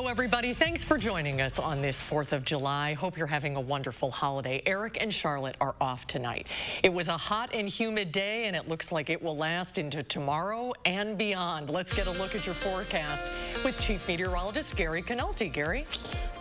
Hello, everybody. Thanks for joining us on this 4th of July. Hope you're having a wonderful holiday. Eric and Charlotte are off tonight. It was a hot and humid day, and it looks like it will last into tomorrow and beyond. Let's get a look at your forecast with Chief Meteorologist Gary Canulti. Gary?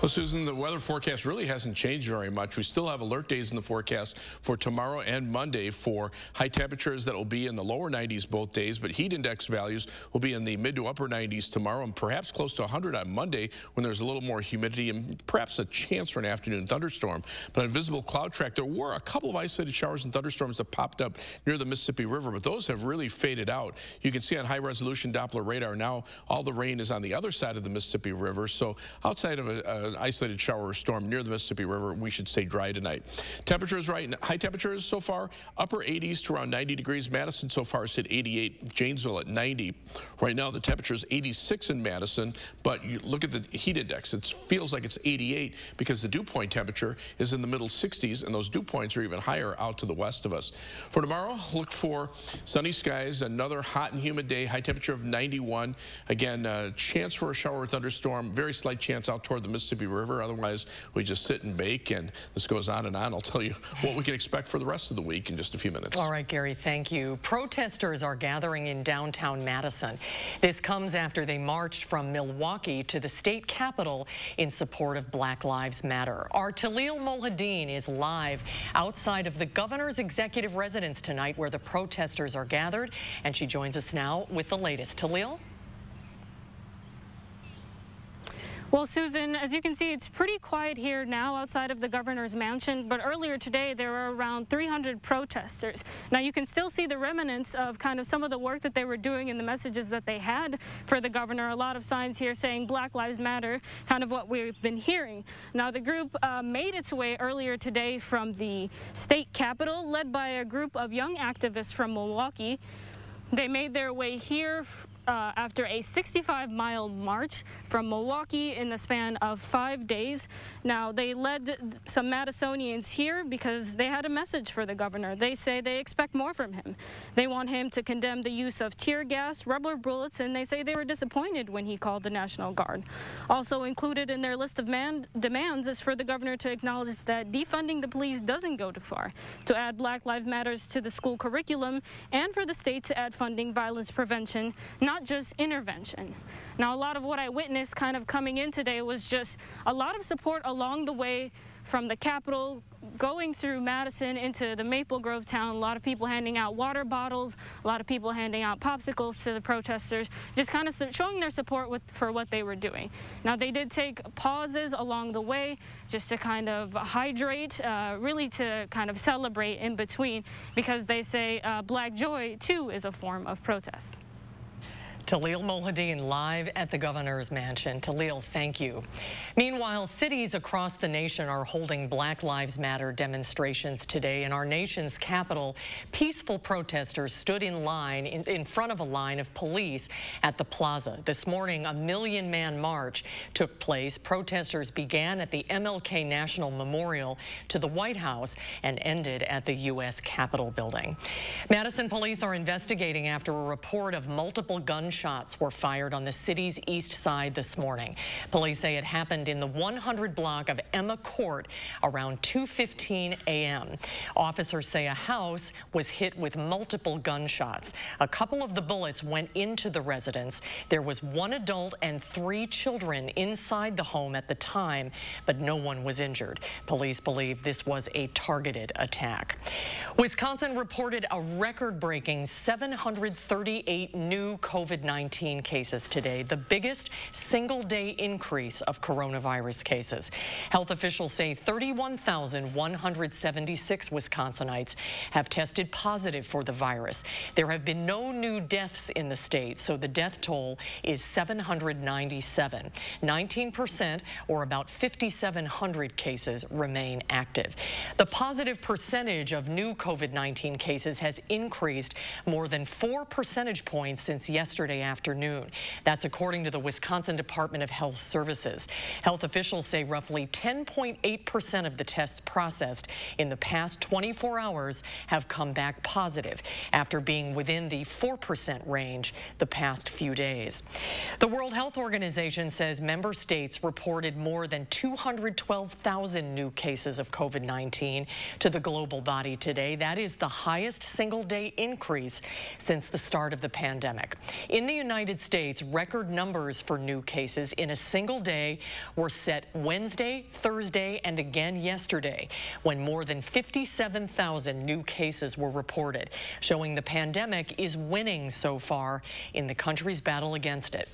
Well, Susan, the weather forecast really hasn't changed very much. We still have alert days in the forecast for tomorrow and Monday for high temperatures that will be in the lower 90s both days, but heat index values will be in the mid to upper 90s tomorrow and perhaps close to 100 on Monday when there's a little more humidity and perhaps a chance for an afternoon thunderstorm. But on visible cloud track, there were a couple of isolated showers and thunderstorms that popped up near the Mississippi River, but those have really faded out. You can see on high-resolution Doppler radar now all the rain is on the other side of the Mississippi River, so outside of an isolated shower or storm near the Mississippi River, we should stay dry tonight. Temperatures right, high temperatures so far, upper 80s to around 90 degrees. Madison so far has hit 88, Janesville at 90. Right now the temperature is 86 in Madison, but you look at the heat index, it feels like it's 88 because the dew point temperature is in the middle 60s, and those dew points are even higher out to the west of us. For tomorrow, look for sunny skies, another hot and humid day, high temperature of 91. Again, chance for a shower or thunderstorm, very slight chance out toward the Mississippi River. Otherwise, we just sit and bake, and this goes on and on. I'll tell you what we can expect for the rest of the week in just a few minutes. All right, Gary, thank you. Protesters are gathering in downtown Madison. This comes after they marched from Milwaukee to the state capitol in support of Black Lives Matter. Our Talil Mohadeen is live outside of the governor's executive residence tonight where the protesters are gathered, and she joins us now with the latest. Talil? Well, Susan, as you can see, it's pretty quiet here now outside of the governor's mansion, but earlier today there were around 300 protesters. Now you can still see the remnants of kind of some of the work that they were doing and the messages that they had for the governor. A lot of signs here saying Black Lives Matter, kind of what we've been hearing. Now the group made its way earlier today from the state capitol, led by a group of young activists from Milwaukee. They made their way here after a 65-mile march from Milwaukee in the span of 5 days. Now, they led some Madisonians here because they had a message for the governor. They say they expect more from him. They want him to condemn the use of tear gas, rubber bullets, and they say they were disappointed when he called the National Guard. Also included in their list of demands is for the governor to acknowledge that defunding the police doesn't go too far, to add Black Lives Matters to the school curriculum, and for the state to add funding violence prevention, not just intervention. Now, a lot of what I witnessed kind of coming in today was just a lot of support along the way from the Capitol going through Madison into the Maple Grove town. A lot of people handing out water bottles, a lot of people handing out popsicles to the protesters, just kind of showing their support for what they were doing. Now, they did take pauses along the way just to kind of hydrate, really to kind of celebrate in between, because they say Black joy, too, is a form of protest. Talil Mohadeen live at the governor's mansion. Talil, thank you. Meanwhile, cities across the nation are holding Black Lives Matter demonstrations today. In our nation's capital, peaceful protesters stood in line in front of a line of police at the Plaza. This morning, a million-man march took place. Protesters began at the MLK National Memorial to the White House and ended at the U.S. Capitol building. Madison police are investigating after a report of multiple gunshots were fired on the city's east side this morning. Police say it happened in the 100 block of Emma Court around 2:15 a.m. Officers say a house was hit with multiple gunshots. A couple of the bullets went into the residence. There was one adult and 3 children inside the home at the time, but no one was injured. Police believe this was a targeted attack. Wisconsin reported a record-breaking 738 new COVID-19 cases today, the biggest single-day increase of coronavirus cases. Health officials say 31,176 Wisconsinites have tested positive for the virus. There have been no new deaths in the state, so the death toll is 797. 19%, or about 5,700 cases, remain active. The positive percentage of new COVID-19 cases has increased more than 4 percentage points since yesterday Saturday afternoon. That's according to the Wisconsin Department of Health Services. Health officials say roughly 10.8% of the tests processed in the past 24 hours have come back positive after being within the 4% range the past few days. The World Health Organization says member states reported more than 212,000 new cases of COVID-19 to the global body today. That is the highest single-day increase since the start of the pandemic. In the United States, record numbers for new cases in a single day were set Wednesday, Thursday, and again yesterday, when more than 57,000 new cases were reported, showing the pandemic is winning so far in the country's battle against it.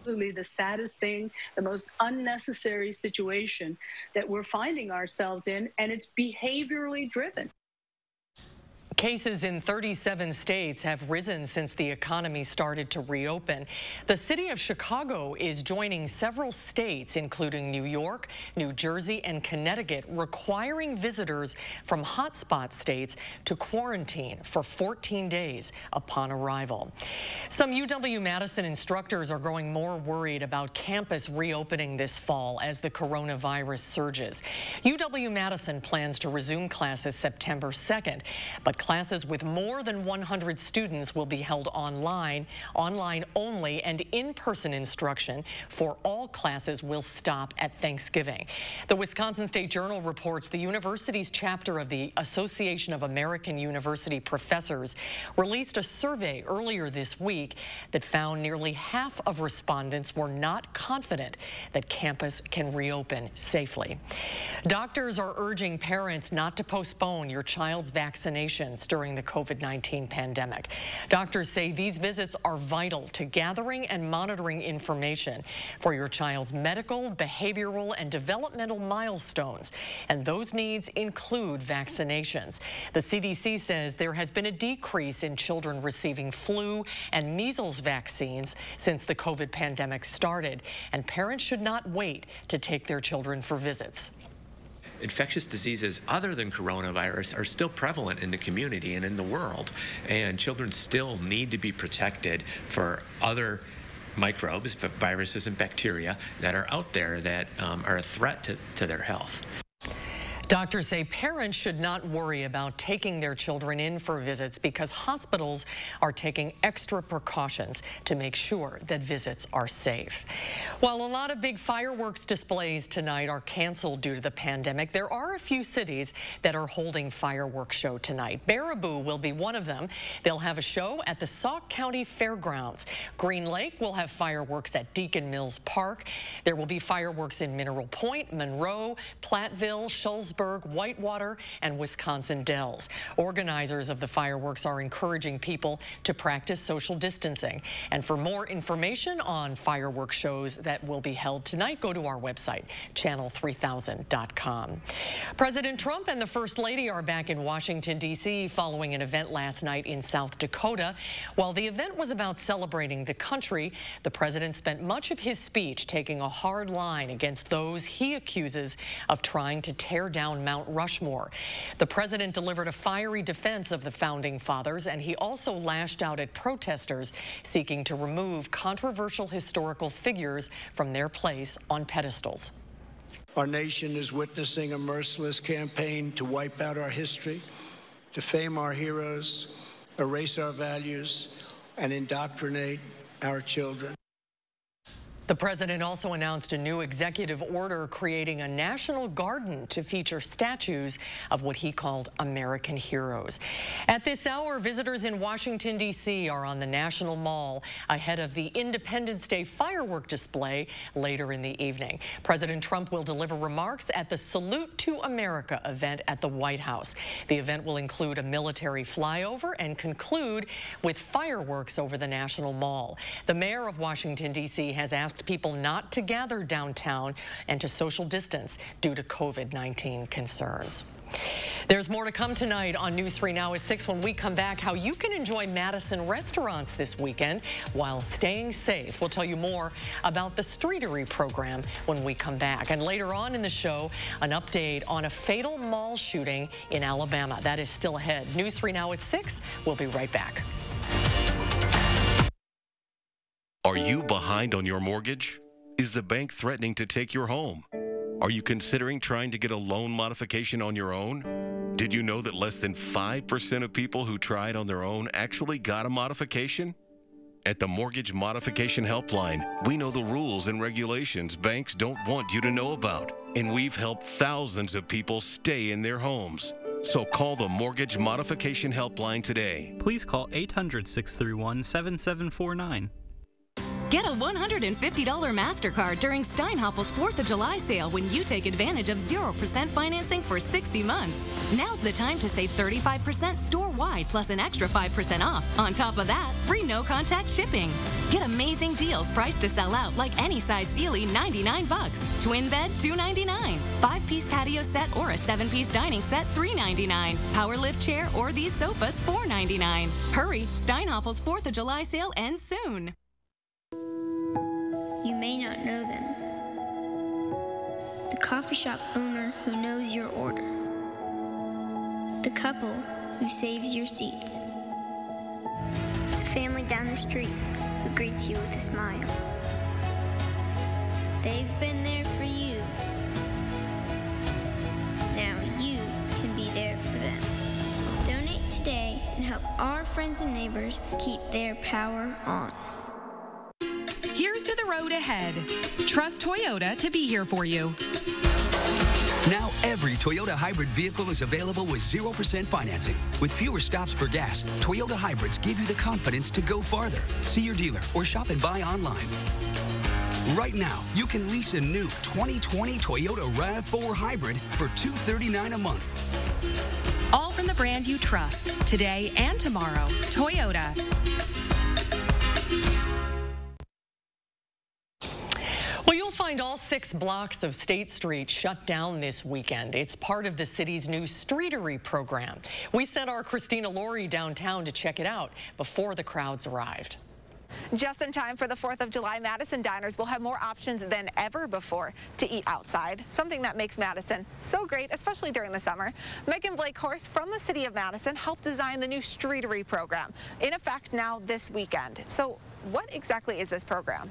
The saddest thing, the most unnecessary situation that we're finding ourselves in, and it's behaviorally driven. Cases in 37 states have risen since the economy started to reopen. The city of Chicago is joining several states, including New York, New Jersey, and Connecticut, requiring visitors from hotspot states to quarantine for 14 days upon arrival. Some UW-Madison instructors are growing more worried about campus reopening this fall as the coronavirus surges. UW-Madison plans to resume classes September 2nd, but classes with more than 100 students will be held online only, and in-person instruction for all classes will stop at Thanksgiving. The Wisconsin State Journal reports the university's chapter of the Association of American University Professors released a survey earlier this week that found nearly half of respondents were not confident that campus can reopen safely. Doctors are urging parents not to postpone your child's vaccinations during the COVID-19 pandemic. Doctors say these visits are vital to gathering and monitoring information for your child's medical, behavioral, and developmental milestones, and those needs include vaccinations. The CDC says there has been a decrease in children receiving flu and measles vaccines since the COVID pandemic started, and parents should not wait to take their children for visits. Infectious diseases other than coronavirus are still prevalent in the community and in the world, and children still need to be protected for other microbes, viruses and bacteria that are out there that are a threat to their health. Doctors say parents should not worry about taking their children in for visits because hospitals are taking extra precautions to make sure that visits are safe. While a lot of big fireworks displays tonight are canceled due to the pandemic, there are a few cities that are holding fireworks show tonight. Baraboo will be one of them. They'll have a show at the Sauk County Fairgrounds. Green Lake will have fireworks at Deacon Mills Park. There will be fireworks in Mineral Point, Monroe, Platteville, Shullsburg, Whitewater, and Wisconsin Dells. Organizers of the fireworks are encouraging people to practice social distancing. And for more information on fireworks shows that will be held tonight, go to our website, channel3000.com. President Trump and the First Lady are back in Washington, D.C. following an event last night in South Dakota. While the event was about celebrating the country, the president spent much of his speech taking a hard line against those he accuses of trying to tear down Mount Rushmore. The president delivered a fiery defense of the founding fathers, and he also lashed out at protesters seeking to remove controversial historical figures from their place on pedestals. Our nation is witnessing a merciless campaign to wipe out our history, defame our heroes, erase our values, and indoctrinate our children. The president also announced a new executive order creating a national garden to feature statues of what he called American heroes. At this hour, visitors in Washington, D.C. are on the National Mall ahead of the Independence Day firework display later in the evening. President Trump will deliver remarks at the Salute to America event at the White House. The event will include a military flyover and conclude with fireworks over the National Mall. The mayor of Washington, D.C. has asked people not to gather downtown and to social distance due to COVID-19 concerns. There's more to come tonight on News 3 Now at 6 when we come back. How you can enjoy Madison restaurants this weekend while staying safe. We'll tell you more about the Streetery program when we come back. And later on in the show, an update on a fatal mall shooting in Alabama. That is still ahead. News 3 Now at 6. We'll be right back. Are you behind on your mortgage? Is the bank threatening to take your home? Are you considering trying to get a loan modification on your own? Did you know that less than 5% of people who tried on their own actually got a modification? At the Mortgage Modification Helpline, we know the rules and regulations banks don't want you to know about, and we've helped thousands of people stay in their homes. So call the Mortgage Modification Helpline today. Please call 800-631-7749. Get a $150 MasterCard during Steinhaffel's 4th of July sale when you take advantage of 0% financing for 60 months. Now's the time to save 35% store-wide plus an extra 5% off. On top of that, free no-contact shipping. Get amazing deals priced to sell out like any size Sealy, $99. Twin bed, $299. 5-piece patio set or a 7-piece dining set, $399. Power lift chair or these sofas, $499. Hurry, Steinhaffel's 4th of July sale ends soon. You may not know them. The coffee shop owner who knows your order. The couple who saves your seats. The family down the street who greets you with a smile. They've been there for you. Now you can be there for them. Donate today and help our friends and neighbors keep their power on. Here's to the road ahead. Trust Toyota to be here for you. Now every Toyota hybrid vehicle is available with 0% financing. With fewer stops per gas, Toyota hybrids give you the confidence to go farther. See your dealer or shop and buy online. Right now, you can lease a new 2020 Toyota RAV4 Hybrid for $239 a month. All from the brand you trust, today and tomorrow. Toyota. Well, you'll find all 6 blocks of State Street shut down this weekend. It's part of the city's new streetery program. We sent our Christina Laurie downtown to check it out before the crowds arrived. Just in time for the 4th of July, Madison diners will have more options than ever before to eat outside, something that makes Madison so great, especially during the summer. Megan Blake-Horst from the city of Madison helped design the new streetery program, in effect now this weekend. So what exactly is this program?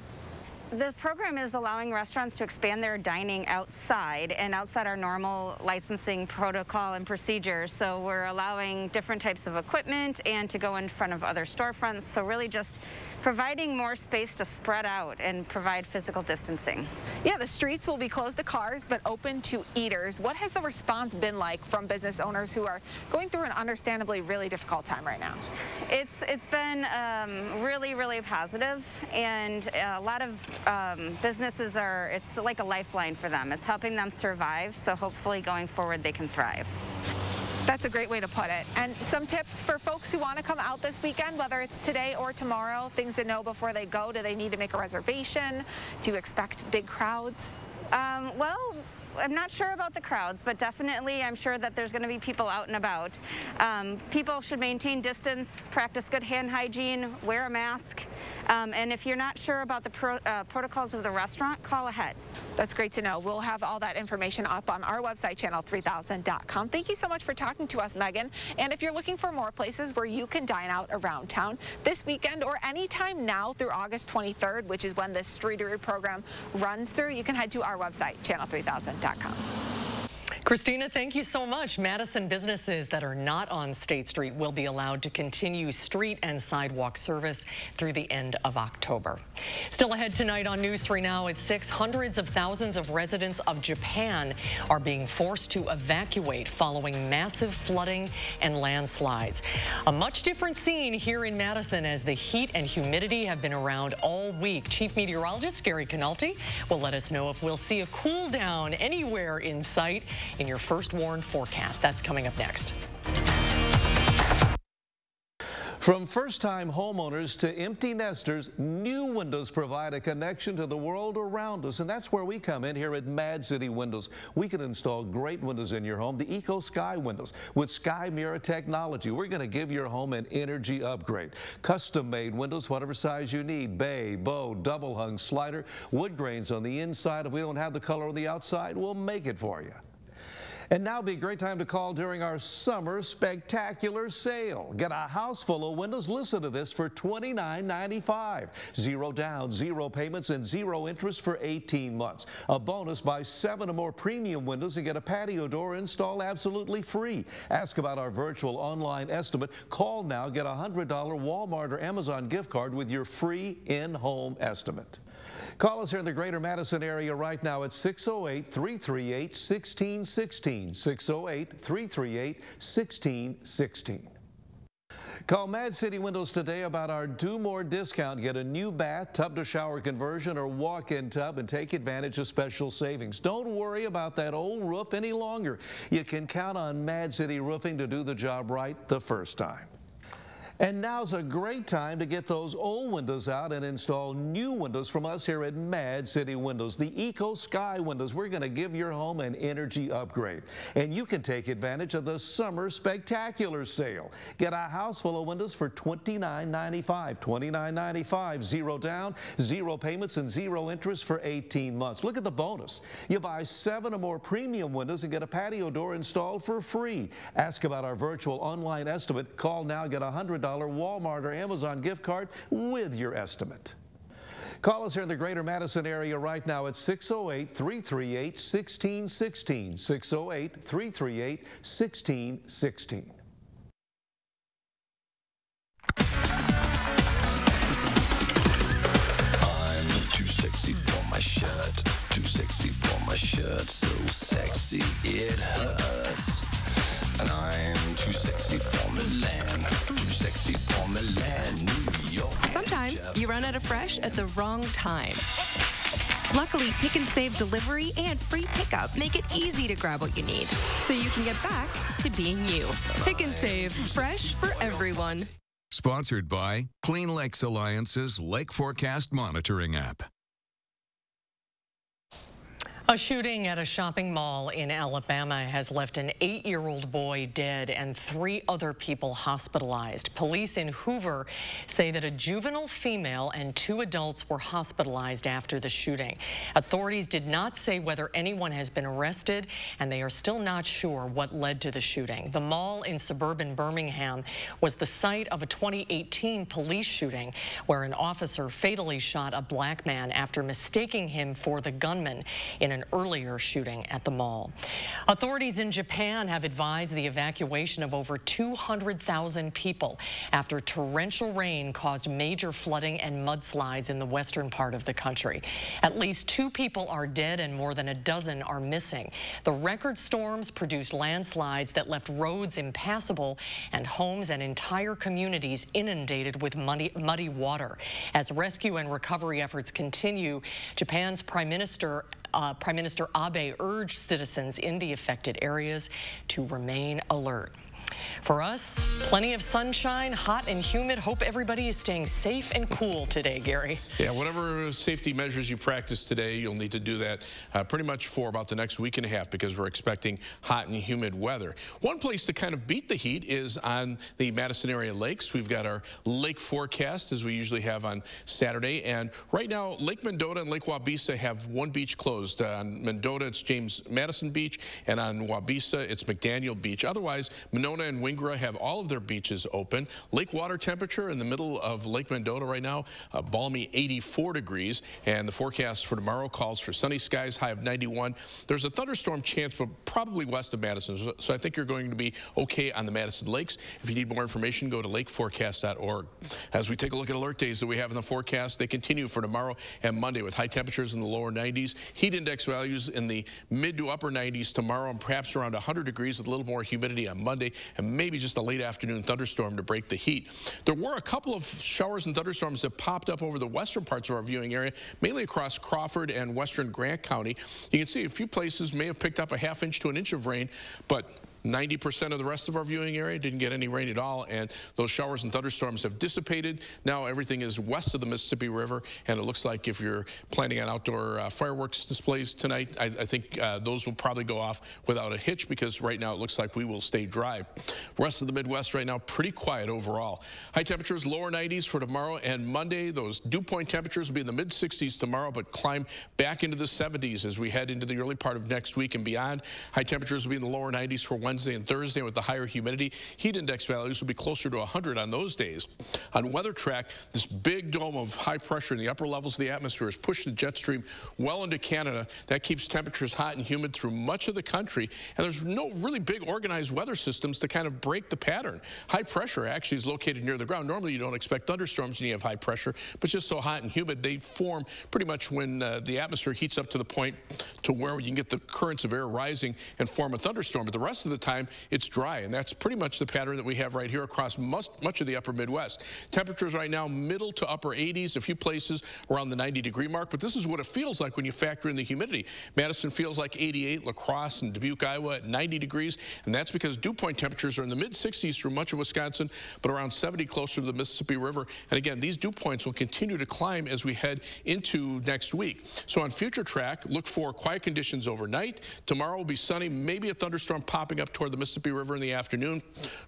The program is allowing restaurants to expand their dining outside and outside our normal licensing protocol and procedures. So we're allowing different types of equipment and to go in front of other storefronts. So really just providing more space to spread out and provide physical distancing. Yeah, the streets will be closed to cars but open to eaters. What has the response been like from business owners who are going through an understandably really difficult time right now? It's been really, really positive, and a lot of businesses it's like a lifeline for them. It's helping them survive, so hopefully going forward they can thrive. That's a great way to put it. And some tips for folks who want to come out this weekend, whether it's today or tomorrow, things to know before they go. Do they need to make a reservation? Do you expect big crowds? Well, I'm not sure about the crowds, but definitely I'm sure that there's going to be people out and about. People should maintain distance, practice good hand hygiene, wear a mask, and if you're not sure about the protocols of the restaurant, call ahead. That's great to know. We'll have all that information up on our website, channel3000.com. Thank you so much for talking to us, Megan. And if you're looking for more places where you can dine out around town this weekend or anytime now through August 23rd, which is when this streetery program runs through, you can head to our website, channel3000.com. Christina, thank you so much. Madison businesses that are not on State Street will be allowed to continue street and sidewalk service through the end of October. Still ahead tonight on News 3 Now at 6, hundreds of thousands of residents of Japan are being forced to evacuate following massive flooding and landslides. A much different scene here in Madison as the heat and humidity have been around all week. Chief Meteorologist Gary Canalti will let us know if we'll see a cool down anywhere in sight in your first warned forecast. That's coming up next. From first-time homeowners to empty nesters, new windows provide a connection to the world around us, and that's where we come in here at Mad City Windows. We can install great windows in your home, the Eco Sky windows. With Sky Mirror technology, we're going to give your home an energy upgrade. Custom-made windows, whatever size you need, bay, bow, double-hung, slider, wood grains on the inside. If we don't have the color on the outside, we'll make it for you. And now be a great time to call during our summer spectacular sale. Get a house full of windows, listen to this, for $29.95. 0 down, 0 payments, and 0 interest for 18 months. A bonus, buy 7 or more premium windows and get a patio door installed absolutely free. Ask about our virtual online estimate. Call now, get a $100 Walmart or Amazon gift card with your free in-home estimate. Call us here in the greater Madison area right now at 608-338-1616. 608-338-1616. Call Mad City Windows today about our Do More discount. Get a new bath, tub to shower conversion, or walk-in tub and take advantage of special savings. Don't worry about that old roof any longer. You can count on Mad City Roofing to do the job right the first time. And now's a great time to get those old windows out and install new windows from us here at Mad City Windows. The Eco Sky windows, we're going to give your home an energy upgrade. And you can take advantage of the Summer Spectacular Sale. Get a house full of windows for $29.95. $29.95, 0 down, 0 payments, and 0 interest for 18 months. Look at the bonus. You buy 7 or more premium windows and get a patio door installed for free. Ask about our virtual online estimate. Call now, get a $100 Walmart or Amazon gift card with your estimate. Call us here in the greater Madison area right now at 608-338-1616. 608-338-1616. I'm too sexy for my shirt. Too sexy for my shirt. So sexy it hurts. And I'm too sexy for Milan. Too sexy for Milan, New York. Sometimes you run out of fresh at the wrong time. Luckily, Pick and Save delivery and free pickup make it easy to grab what you need, so you can get back to being you. Pick and Save, fresh for everyone. Sponsored by Clean Lakes Alliance's Lake Forecast Monitoring app. A shooting at a shopping mall in Alabama has left an 8-year-old boy dead and 3 other people hospitalized. Police in Hoover say that a juvenile female and 2 adults were hospitalized after the shooting. Authorities did not say whether anyone has been arrested, and they are still not sure what led to the shooting. The mall in suburban Birmingham was the site of a 2018 police shooting where an officer fatally shot a black man after mistaking him for the gunman in an earlier shooting at the mall. Authorities in Japan have advised the evacuation of over 200,000 people after torrential rain caused major flooding and mudslides in the western part of the country. At least 2 people are dead and more than a dozen are missing. The record storms produced landslides that left roads impassable and homes and entire communities inundated with muddy water. As rescue and recovery efforts continue, Japan's Prime Minister Abe urged citizens in the affected areas to remain alert. For us, plenty of sunshine, hot and humid. Hope everybody is staying safe and cool today, Gary. Yeah, whatever safety measures you practice today, you'll need to do that pretty much for about the next week and a half because we're expecting hot and humid weather. One place to kind of beat the heat is on the Madison area lakes. We've got our lake forecast as we usually have on Saturday. And right now, Lake Mendota and Lake Wabisa have one beach closed. On Mendota, it's James Madison Beach, and on Wabisa, it's McDaniel Beach. Otherwise, Monona and Wingra have all of their beaches open. Lake water temperature in the middle of Lake Mendota right now, a balmy 84 degrees. And the forecast for tomorrow calls for sunny skies, high of 91. There's a thunderstorm chance, but probably west of Madison. So I think you're going to be okay on the Madison Lakes. If you need more information, go to lakeforecast.org. As we take a look at alert days that we have in the forecast, they continue for tomorrow and Monday with high temperatures in the lower 90s. Heat index values in the mid to upper 90s tomorrow and perhaps around 100 degrees with a little more humidity on Monday, and maybe just a late afternoon thunderstorm to break the heat. There were a couple of showers and thunderstorms that popped up over the western parts of our viewing area, mainly across Crawford and western Grant County. You can see a few places may have picked up a ½ inch to an inch of rain, but 90% of the rest of our viewing area. Didn't get any rain at all, and those showers and thunderstorms have dissipated. Now everything is west of the Mississippi River, and it looks like if you're planning on outdoor fireworks displays tonight, I think those will probably go off without a hitch, because right now it looks like we will stay dry. Rest of the Midwest right now, pretty quiet overall. High temperatures, lower 90s for tomorrow and Monday. Those dew point temperatures will be in the mid-60s tomorrow, but climb back into the 70s as we head into the early part of next week and beyond. High temperatures will be in the lower 90s for Wednesday and Thursday. With the higher humidity, heat index values will be closer to 100 on those days. On Weather Track, this big dome of high pressure in the upper levels of the atmosphere has pushed the jet stream well into Canada. That keeps temperatures hot and humid through much of the country, and there's no really big organized weather systems to kind of break the pattern. High pressure actually is located near the ground. Normally you don't expect thunderstorms when you have high pressure, but just so hot and humid, they form pretty much when the atmosphere heats up to the point to where you can get the currents of air rising and form a thunderstorm. But the rest of the time it's dry, and that's pretty much the pattern that we have right here across much of the upper Midwest. Temperatures right now middle to upper 80s, a few places around the 90-degree mark, but this is what it feels like when you factor in the humidity. Madison feels like 88, La Crosse and Dubuque, Iowa at 90 degrees, and that's because dew point temperatures are in the mid-60s through much of Wisconsin, but around 70 closer to the Mississippi River. And again, these dew points will continue to climb as we head into next week. So on Future Track, look for quiet conditions overnight. Tomorrow will be sunny, maybe a thunderstorm popping up toward the Mississippi River in the afternoon.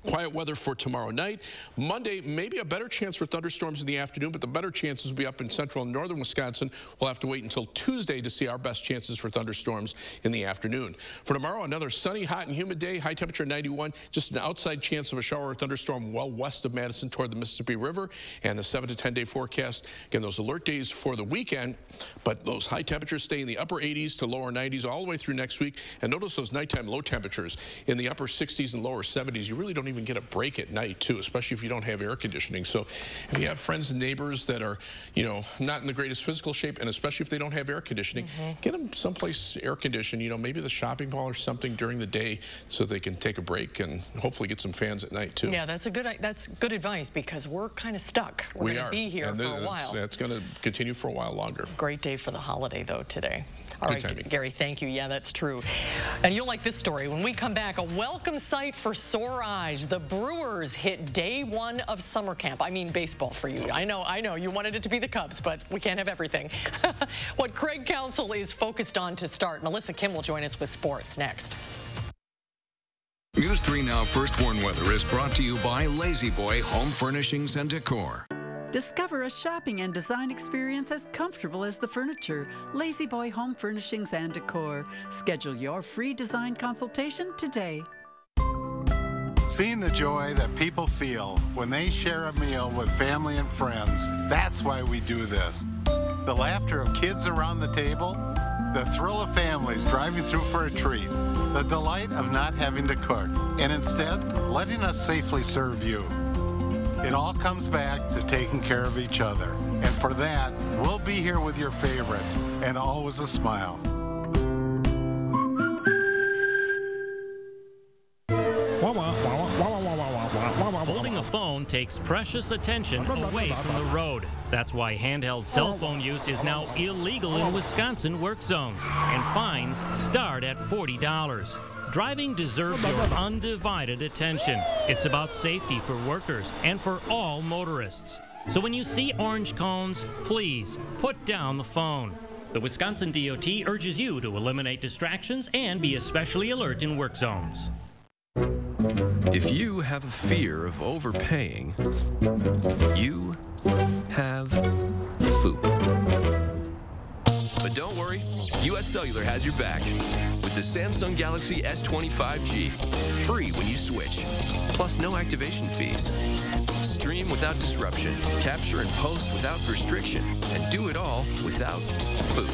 Quiet weather for tomorrow night. Monday, maybe a better chance for thunderstorms in the afternoon, but the better chances will be up in central and northern Wisconsin. We'll have to wait until Tuesday to see our best chances for thunderstorms in the afternoon. For tomorrow, another sunny, hot, and humid day. High temperature 91. Just an outside chance of a shower or thunderstorm well west of Madison toward the Mississippi River. And the 7 to 10 day forecast. Again, those alert days for the weekend, but those high temperatures stay in the upper 80s to lower 90s all the way through next week. And notice those nighttime low temperatures in the upper 60s and lower 70s. You really don't even get a break at night, too, especially if you don't have air conditioning. So if you have friends and neighbors that are, you know, not in the greatest physical shape, and especially if they don't have air conditioning, get them someplace air conditioned, you know, maybe the shopping mall or something during the day so they can take a break and hopefully get some fans at night, too. Yeah, that's good advice, because we're kind of stuck. We're going to be here for a while. It's going to continue for a while longer. Great day for the holiday, though, today. All right, Gary, thank you. Yeah, that's true. And you'll like this story. When we come back, a welcome sight for sore eyes. The Brewers hit day one of summer camp. I mean baseball for you. I know. You wanted it to be the Cubs, but we can't have everything. What Craig Counsell is focused on to start. Melissa Kim will join us with sports next. News 3 Now First Warn Weather is brought to you by Lazy Boy Home Furnishings and Decor. Discover a shopping and design experience as comfortable as the furniture. Lazy Boy Home Furnishings and Decor. Schedule your free design consultation today. Seeing the joy that people feel when they share a meal with family and friends, that's why we do this. The laughter of kids around the table, the thrill of families driving through for a treat, the delight of not having to cook, and instead letting us safely serve you. It all comes back to taking care of each other. And for that, we'll be here with your favorites, and always a smile. Holding a phone takes precious attention away from the road. That's why handheld cell phone use is now illegal in Wisconsin work zones, and fines start at $40. Driving deserves your undivided attention. It's about safety for workers and for all motorists. So when you see orange cones, please put down the phone. The Wisconsin DOT urges you to eliminate distractions and be especially alert in work zones. If you have a fear of overpaying, you have FOOP. But don't worry, US Cellular has your back with the Samsung Galaxy S25G. Free when you switch, plus no activation fees. Stream without disruption, capture and post without restriction, and do it all without FOOP.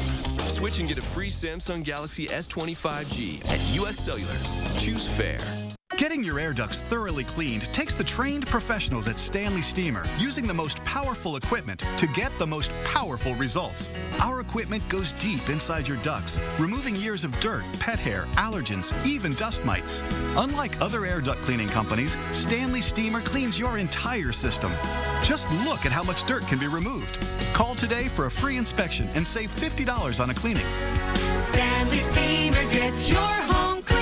Switch and get a free Samsung Galaxy S25G at US Cellular. Choose fair. Getting your air ducts thoroughly cleaned takes the trained professionals at Stanley Steamer using the most powerful equipment to get the most powerful results. Our equipment goes deep inside your ducts, removing years of dirt, pet hair, allergens, even dust mites. Unlike other air duct cleaning companies, Stanley Steamer cleans your entire system. Just look at how much dirt can be removed. Call today for a free inspection and save $50 on a cleaning. Stanley Steamer gets your home cleaner.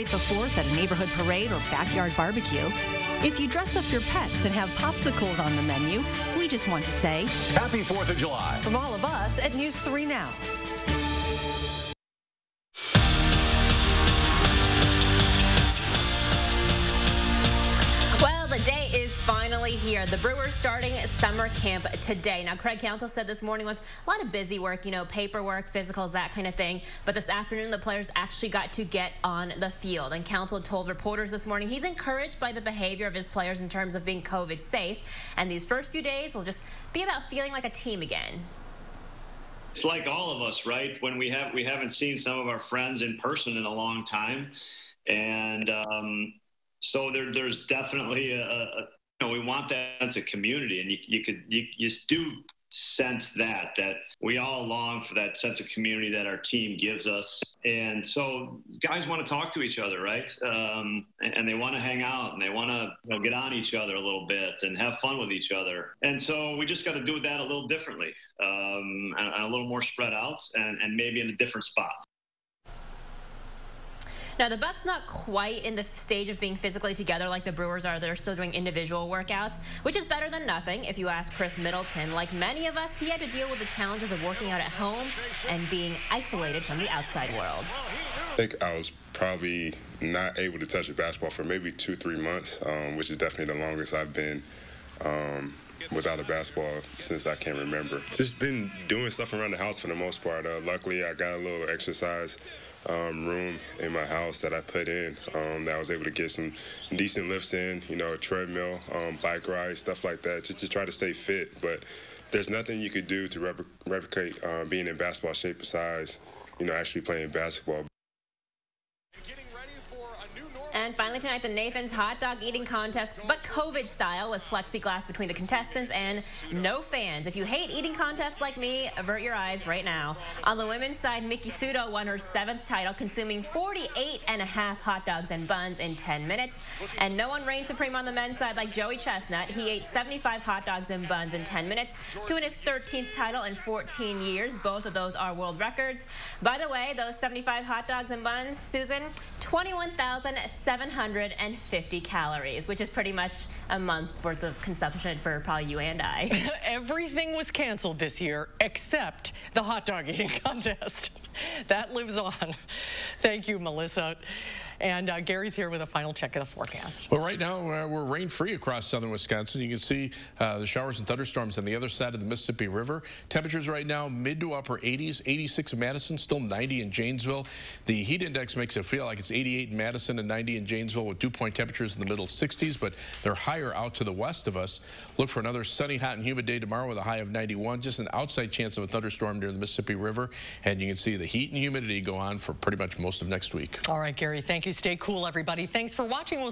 celebrate the 4th at a neighborhood parade or backyard barbecue. If you dress up your pets and have popsicles on the menu, we just want to say, Happy 4th of July. From all of us at News 3 Now. The day is finally here. The Brewers starting summer camp today. Now, Craig Counsell said this morning was a lot of busy work, paperwork, physicals, that kind of thing. But this afternoon, the players actually got to get on the field. And Counsell told reporters this morning he's encouraged by the behavior of his players in terms of being COVID safe. And these first few days will just be about feeling like a team again. It's like all of us, right? When we haven't seen some of our friends in person in a long time. And, so there's definitely we want that sense of community, and you do sense that we all long for that sense of community that our team gives us. And so guys want to talk to each other, right? And they want to hang out, and they want to get on each other a little bit and have fun with each other. And so we just got to do that a little differently, and a little more spread out, and maybe in a different spot. Now, the Bucks not quite in the stage of being physically together like the Brewers are. They're still doing individual workouts, which is better than nothing if you ask Chris Middleton. Like many of us, he had to deal with the challenges of working out at home and being isolated from the outside world. I think I was probably not able to touch a basketball for maybe 2-3 months, which is definitely the longest I've been without a basketball since I can remember. Just been doing stuff around the house for the most part. Luckily, I got a little exercise room in my house that I put in that I was able to get some decent lifts in, a treadmill, bike rides, stuff like that, just to try to stay fit. But there's nothing you could do to replicate being in basketball shape besides, actually playing basketball. And finally tonight, the Nathan's hot dog eating contest, but COVID style, with plexiglass between the contestants and no fans. If you hate eating contests like me, avert your eyes right now. On the women's side, Miki Sudo won her 7th title, consuming 48.5 hot dogs and buns in 10 minutes. And no one reigned supreme on the men's side like Joey Chestnut. He ate 75 hot dogs and buns in 10 minutes to win his 13th title in 14 years. Both of those are world records. By the way, those 75 hot dogs and buns, Susan, 21,750 calories, which is pretty much a month's worth of consumption for probably you and I. Everything was canceled this year except the hot dog eating contest. That lives on. Thank you, Melissa. And Gary's here with a final check of the forecast. Well, right now, we're rain-free across southern Wisconsin. You can see the showers and thunderstorms on the other side of the Mississippi River. Temperatures right now, mid to upper 80s, 86 in Madison, still 90 in Janesville. The heat index makes it feel like it's 88 in Madison and 90 in Janesville with dew point temperatures in the middle 60s, but they're higher out to the west of us. Look for another sunny, hot, and humid day tomorrow with a high of 91. Just an outside chance of a thunderstorm near the Mississippi River. And you can see the heat and humidity go on for pretty much most of next week. All right, Gary, thank you. Stay cool, everybody. Thanks for watching. We'll